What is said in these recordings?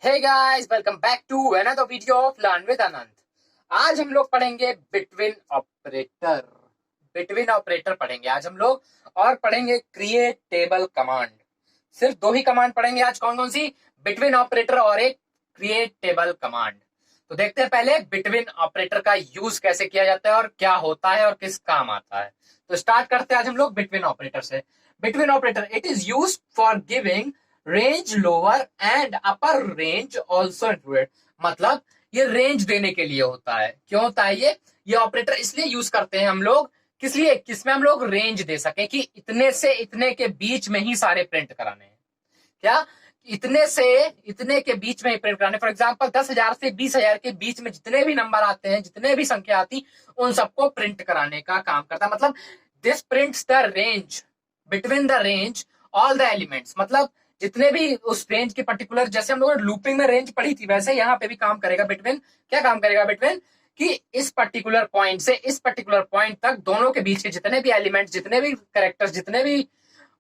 Hey guys, welcome back to another video of learn with Anant. आज हम लोग पढ़ेंगे बिटवीन ऑपरेटर। बिटवीन ऑपरेटर पढ़ेंगे आज हम लोग, और पढ़ेंगे क्रिएट टेबल कमांड। सिर्फ दो ही कमांड पढ़ेंगे आज। कौन कौन सी? बिटवीन ऑपरेटर और एक क्रिएट टेबल कमांड। तो देखते हैं पहले बिटवीन ऑपरेटर का यूज कैसे किया जाता है और क्या होता है और किस काम आता है। तो स्टार्ट करते हैं आज हम लोग बिटवीन ऑपरेटर से। Between operator, it is use for giving range lower and upper range also included. मतलब ये रेंज देने के लिए होता है। क्यों होता है ये ऑपरेटर इसलिए यूज करते हैं हम लोग, किस लिए? किसमें हम लोग रेंज दे सके कि इतने से इतने के बीच में ही सारे प्रिंट कराने हैं। क्या? इतने से इतने के बीच में ही प्रिंट कराने। फॉर एग्जाम्पल 10,000 से 20,000 के बीच में जितने भी नंबर आते हैं, जितने भी संख्या आती, उन सबको प्रिंट कराने का काम करता है। मतलब this prints the range between the range all the elements. मतलब जितने भी उस रेंज के पर्टिकुलर, जैसे हम लोग लूपिंग में रेंज पढ़ी थी, वैसे यहाँ पे भी काम करेगा बिटवीन। क्या काम करेगा बिटवीन? कि इस पर्टिकुलर पॉइंट से इस पर्टिकुलर पॉइंट तक दोनों के बीच के जितने भी एलिमेंट्स, जितने भी कैरेक्टर्स, जितने भी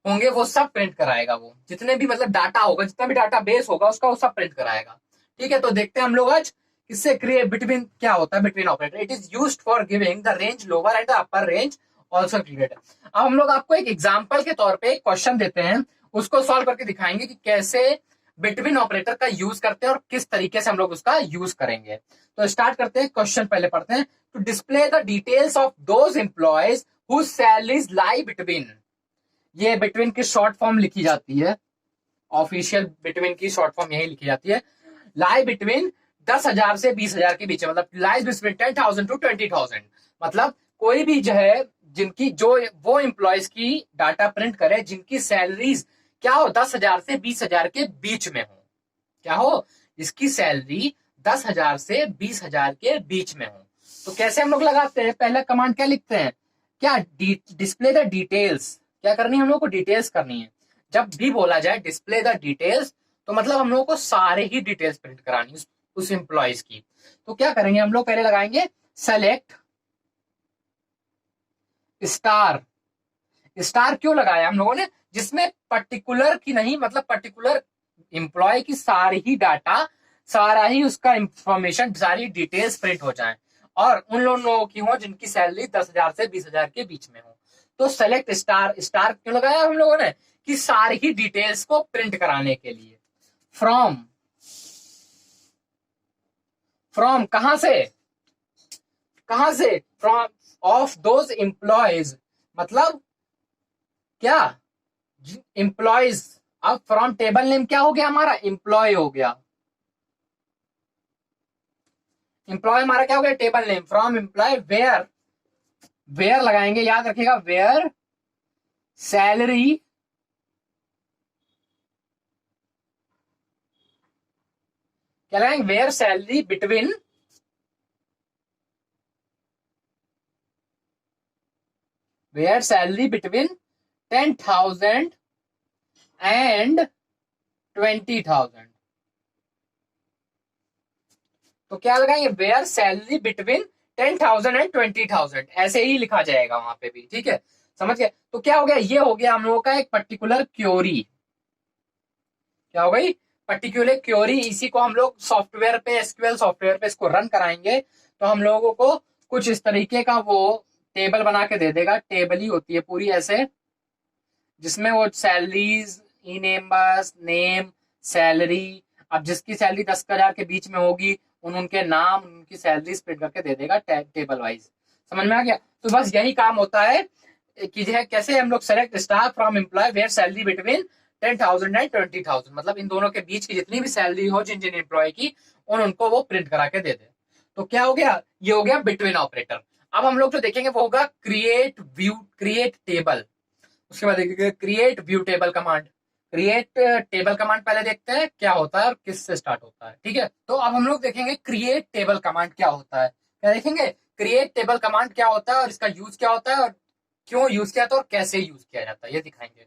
होंगे, वो सब प्रिंट कराएगा। वो जितने भी मतलब डाटा होगा, जितना भी डाटा बेस होगा उसका, वो सब प्रिंट कराएगा। ठीक है, तो देखते हैं हम लोग आज किससे क्रिएट बिटवीन क्या होता है। Between operator, it is used for giving the range lower and the upper range also create. अब हम लोग आपको एक एग्जाम्पल के तौर पे क्वेश्चन देते हैं, उसको सॉल्व करके दिखाएंगे कि कैसे बिटवीन ऑपरेटर का यूज करते हैं और किस तरीके से हम लोग उसका यूज करेंगे। तो स्टार्ट करते हैं, क्वेश्चन पहले पढ़ते हैं। To display the details of those employees whose salaries lie between. ये बिटवीन की शॉर्ट फॉर्म लिखी जाती है, ऑफिशियल बिटवीन की शॉर्ट फॉर्म यही लिखी जाती है। लाई बिटवीन 10,000 से 20,000 के बीच, मतलब लाइज बिटवीन 10,000 टू 20,000। मतलब कोई भी जो है, जिनकी जो वो एम्प्लॉयज की डाटा प्रिंट करे जिनकी सैलरीज क्या हो, 10,000 से 20,000 के बीच में हो। क्या हो? जिसकी सैलरी 10,000 से 20,000 के बीच में हो। तो कैसे हम लोग लगाते हैं? पहला कमांड क्या लिखते हैं? क्या? Display the details. क्या करनी है हम लोग को? डिटेल्स करनी है। जब भी बोला जाए डिस्प्ले द डिटेल्स, तो मतलब हम लोग को सारे ही डिटेल्स प्रिंट करानी उस एम्प्लॉयज की। तो क्या करेंगे हम लोग? पहले लगाएंगे सेलेक्ट स्टार। स्टार क्यों लगाया हम लोगों ने? जिसमें पर्टिकुलर की नहीं, मतलब पर्टिकुलर एम्प्लॉय की सारी ही डाटा, सारा ही उसका इंफॉर्मेशन, सारी डिटेल्स प्रिंट हो जाए, और उन लोगों की हो जिनकी सैलरी 10,000 से 20,000 के बीच में हो। तो सेलेक्ट स्टार। स्टार क्यों लगाया हम लोगों ने? कि सारी ही डिटेल्स को प्रिंट कराने के लिए। फ्रॉम, फ्रॉम कहां से? कहां से? From of those employees. मतलब क्या? एम्प्लॉयज। अब फ्रॉम टेबल नेम क्या हो गया हमारा? एम्प्लॉय हो गया। एम्प्लॉय हमारा क्या हो गया? Table name. From employ where, where लगाएंगे, याद रखिएगा, वेयर सैलरी क्या लगाएंगे? Where salary between, where salary between 10,000 and 20,000। तो क्या लगाएंगे? Where salary between 10,000 and 20,000। ऐसे ही लिखा जाएगा वहां पे भी। ठीक है, समझ गए? तो क्या हो गया? ये हो गया हम लोगों का एक पर्टिकुलर क्योरी। क्या हो गई? Particular query. इसी को हम लोग सॉफ्टवेयर पे, एसक्यूएल सॉफ्टवेयर पे इसको रन कराएंगे, तो हम लोगों को कुछ इस तरीके का वो टेबल बना के दे देगा। टेबल ही होती है पूरी ऐसे, जिसमें वो सैलरीज, ई नेम्बर्स, नेम, सैलरी। अब जिसकी सैलरी 10,000 के बीच में होगी, उनके नाम, उनकी सैलरीज प्रिंट करके दे देगा टेबल वाइज। समझ में आ गया? तो बस यही काम होता है कि जो है कैसे हम लोग select star from employ where salary between 10,000 and 20,000। मतलब इन दोनों के बीच की जितनी भी सैलरी हो जिन जिन एम्प्लॉय की, उनको वो प्रिंट करा के दे दे। तो क्या हो गया? ये हो गया बिटवीन ऑपरेटर। अब हम लोग जो देखेंगे वो होगा क्रिएट व्यू, क्रिएट टेबल। उसके बाद देखेंगे create view table command. Create table command पहले देखते हैं क्या होता है और किस से स्टार्ट होता है। ठीक है, तो अब हम लोग देखेंगे क्रिएट टेबल कमांड क्या होता है। क्या देखेंगे? क्रिएट टेबल कमांड क्या होता है और इसका यूज क्या होता है और क्यों यूज किया जाता है और कैसे यूज किया जाता है, ये दिखाएंगे।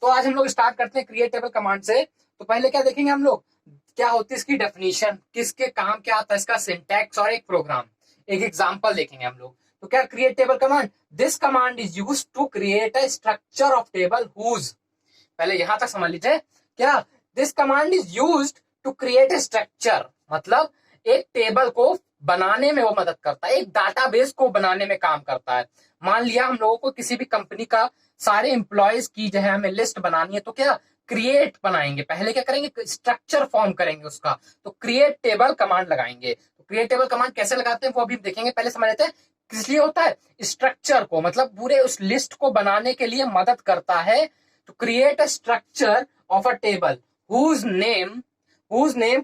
तो आज हम लोग स्टार्ट करते हैं क्रिएट टेबल कमांड से। तो पहले क्या देखेंगे हम लोग? क्या होती है इसकी डेफिनेशन, किसके काम क्या आता है, इसका सिंटैक्स और एक प्रोग्राम, एक एग्जांपल देखेंगे हम लोग। तो क्या create table command? This command is used to create a structure of table whose. पहले यहां तक समझ लीजिए। क्या? This command is used to create a structure, मतलब एक टेबल को बनाने में वो मदद करता है, एक डाटाबेस को बनाने में काम करता है। मान लिया हम लोगों को किसी भी कंपनी का सारे एम्प्लॉयज की जो है हमें लिस्ट बनानी है, तो क्या क्रिएट बनाएंगे, पहले क्या करेंगे, स्ट्रक्चर फॉर्म करेंगे उसका, तो क्रिएट टेबल कमांड लगाएंगे। तो क्रिएट टेबल कमांड कैसे लगाते हैं वो अभी देखेंगे, पहले समझ लेते हैं किस लिए होता है। स्ट्रक्चर को, मतलब पूरे उस लिस्ट को बनाने के लिए मदद करता है। to create a structure of a table whose name,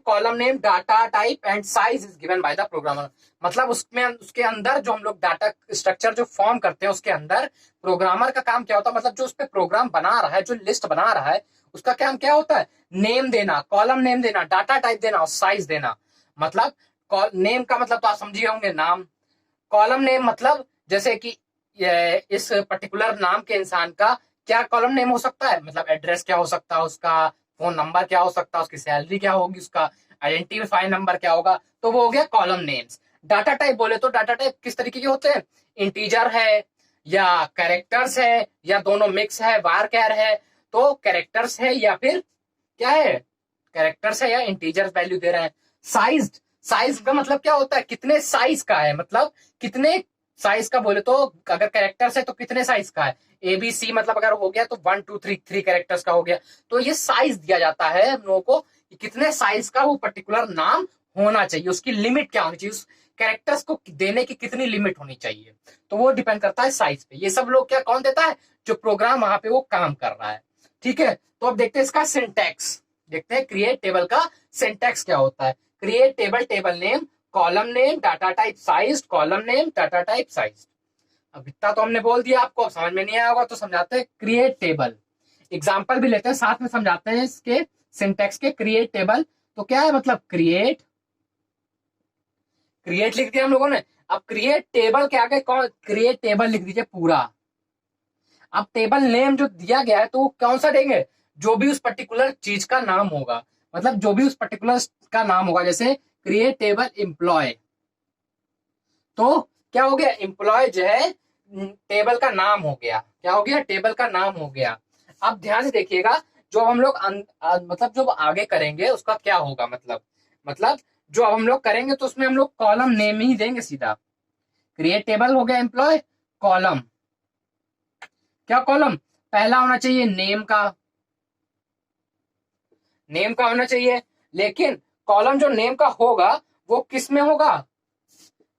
column name, data type and size is given by the programmer। मतलब उसमें उसके अंदर जो हम लोग डाटा स्ट्रक्चर जो फॉर्म करते हैं उसके अंदर प्रोग्रामर का काम क्या होता है, मतलब जो उस पर प्रोग्राम बना रहा है, जो लिस्ट बना रहा है, उसका काम क्या होता है, नेम देना, कॉलम नेम देना, डाटा टाइप देना और साइज देना। मतलब नेम का मतलब तो आप समझिए होंगे, नाम। कॉलम नेम मतलब जैसे कि इस पर्टिकुलर नाम के इंसान का क्या कॉलम नेम हो सकता है, मतलब एड्रेस क्या हो सकता है, उसका फोन नंबर क्या हो सकता है, उसकी सैलरी क्या होगी, उसका आइडेंटिफाई नंबर क्या होगा, तो वो हो गया कॉलम नेम्स। डाटा टाइप बोले तो डाटा टाइप किस तरीके के होते हैं, इंटीजर है या कैरेक्टर्स है या दोनों मिक्स है, वार कैर है, तो कैरेक्टर्स है या फिर क्या है, कैरेक्टर्स है या इंटीजर वैल्यू दे रहे हैं। साइज का मतलब क्या होता है, कितने साइज का है, मतलब कितने साइज का बोले तो अगर कैरेक्टर्स है तो कितने साइज का है, ABC मतलब अगर हो गया तो 1 2 3 3 कैरेक्टर्स का हो गया। तो ये साइज दिया जाता है हम लोगों को कि कितने साइज का वो पर्टिकुलर नाम होना चाहिए, उसकी लिमिट क्या होनी चाहिए, उस कैरेक्टर्स को देने की कितनी लिमिट होनी चाहिए, तो वो डिपेंड करता है साइज पे। ये सब लोग क्या कौन देता है, जो प्रोग्राम वहां पे वो काम कर रहा है। ठीक है, तो अब देखते हैं इसका सिंटैक्स, देखते हैं क्रिएट टेबल का सिंटैक्स क्या होता है। Create table, table name, column name, data type size, column name, data type size. अब इतना तो हमने बोल दिया, आपको समझ में नहीं आया होगा तो समझाते हैं क्रिएट टेबल। एग्जांपल भी लेते हैं साथ में, समझाते हैं इसके सिंटैक्स के। क्रिएट टेबल तो क्या है, मतलब क्रिएट लिख दिया हम लोगों ने। अब क्रिएट टेबल के आगे कौन, क्रिएट टेबल लिख दीजिए पूरा। अब टेबल नेम जो दिया गया है तो वो कौन सा देंगे, जो भी उस पर्टिकुलर चीज का नाम होगा, मतलब जो भी उस पर्टिकुलर का नाम होगा। जैसे क्रिएट टेबल एम्प्लॉय, तो क्या हो गया, एम्प्लॉय जो है टेबल का नाम हो गया, क्या हो गया, टेबल का नाम हो गया। अब ध्यान से देखिएगा, जो हम लोग मतलब जो आगे करेंगे उसका क्या होगा, मतलब जो अब हम लोग करेंगे तो उसमें हम लोग कॉलम नेम ही देंगे सीधा। क्रिएट टेबल हो गया एम्प्लॉय, कॉलम, क्या कॉलम, पहला होना चाहिए नेम का होना चाहिए, लेकिन कॉलम जो नेम का होगा वो किस में होगा,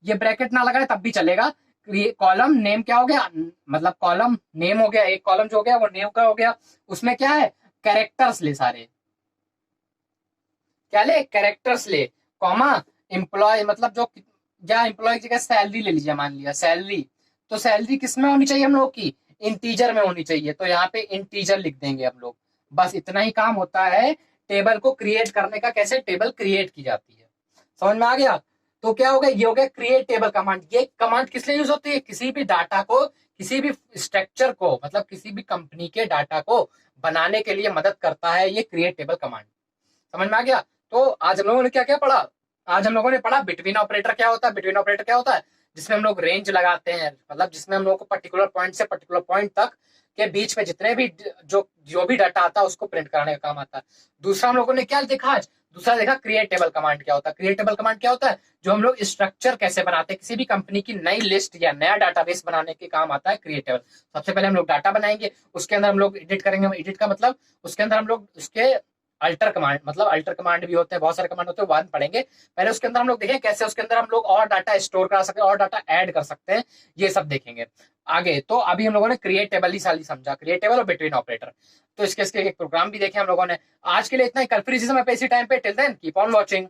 ये ब्रैकेट ना लगाए तब भी चलेगा। कॉलम नेम क्या हो गया, मतलब कॉलम नेम हो गया, एक कॉलम जो हो गया वो नेम का हो गया, उसमें क्या है, कैरेक्टर्स ले सारे, क्या ले, कैरेक्टर्स ले, कॉमा एम्प्लॉय, मतलब जो या एम्प्लॉय की जगह सैलरी ले लीजिए, मान लिया सैलरी, तो सैलरी किस में होनी चाहिए हम लोग की, इंटीजर में होनी चाहिए, तो यहाँ पे इंटीजर लिख देंगे हम लोग। बस इतना ही काम होता है टेबल को क्रिएट करने का, कैसे टेबल क्रिएट की जाती है, समझ में आ गया। तो क्या हो गया, ये हो गया क्रिएट टेबल कमांड। ये कमांड किस लिए यूज होती है, किसी भी डाटा को, किसी भी स्ट्रक्चर को, मतलब किसी भी कंपनी के डाटा को बनाने के लिए मदद करता है ये क्रिएट टेबल कमांड। समझ में आ गया। तो आज हम लोगों ने क्या क्या पढ़ा, आज हम लोगों ने पढ़ा बिटवीन ऑपरेटर क्या होता है। बिटवीन ऑपरेटर क्या होता है, जिसमें हम लोग रेंज लगाते हैं, मतलब जिसमें हम लोग को पर्टिकुलर पॉइंट से पर्टिकुलर पॉइंट तक के बीच में जितने भी जो भी डाटा आता है उसको प्रिंट कराने का काम आता है। दूसरा हम लोगों ने क्या देखा आज, दूसरा देखा क्रिएट टेबल कमांड क्या होता है। क्रिएट टेबल कमांड क्या होता है, जो हम लोग स्ट्रक्चर कैसे बनाते हैं, किसी भी कंपनी की नई लिस्ट या नया डाटाबेस बनाने के काम आता है क्रिएट टेबल। सबसे पहले हम लोग डाटा बनाएंगे, उसके अंदर हम लोग एडिट करेंगे। एडिट का मतलब उसके अंदर हम लोग उसके अल्टर कमांड, मतलब अल्टर कमांड भी होते हैं, बहुत सारे कमांड होते हैं, बाद में पढ़ेंगे। पहले उसके अंदर हम लोग देखें कैसे उसके अंदर हम लोग और डाटा स्टोर करा सकते हैं, और डाटा ऐड कर सकते हैं, ये सब देखेंगे आगे। तो अभी हम लोगों ने क्रिएट टेबल ही साली समझा, क्रिएट टेबल और बिटवीन ऑपरेटर। तो इसके एक प्रोग्राम भी देखे हम लोगों ने। आज के लिए इतना ही, कल फिर इसी समय पे इसी टाइम पे, till then keep on watching.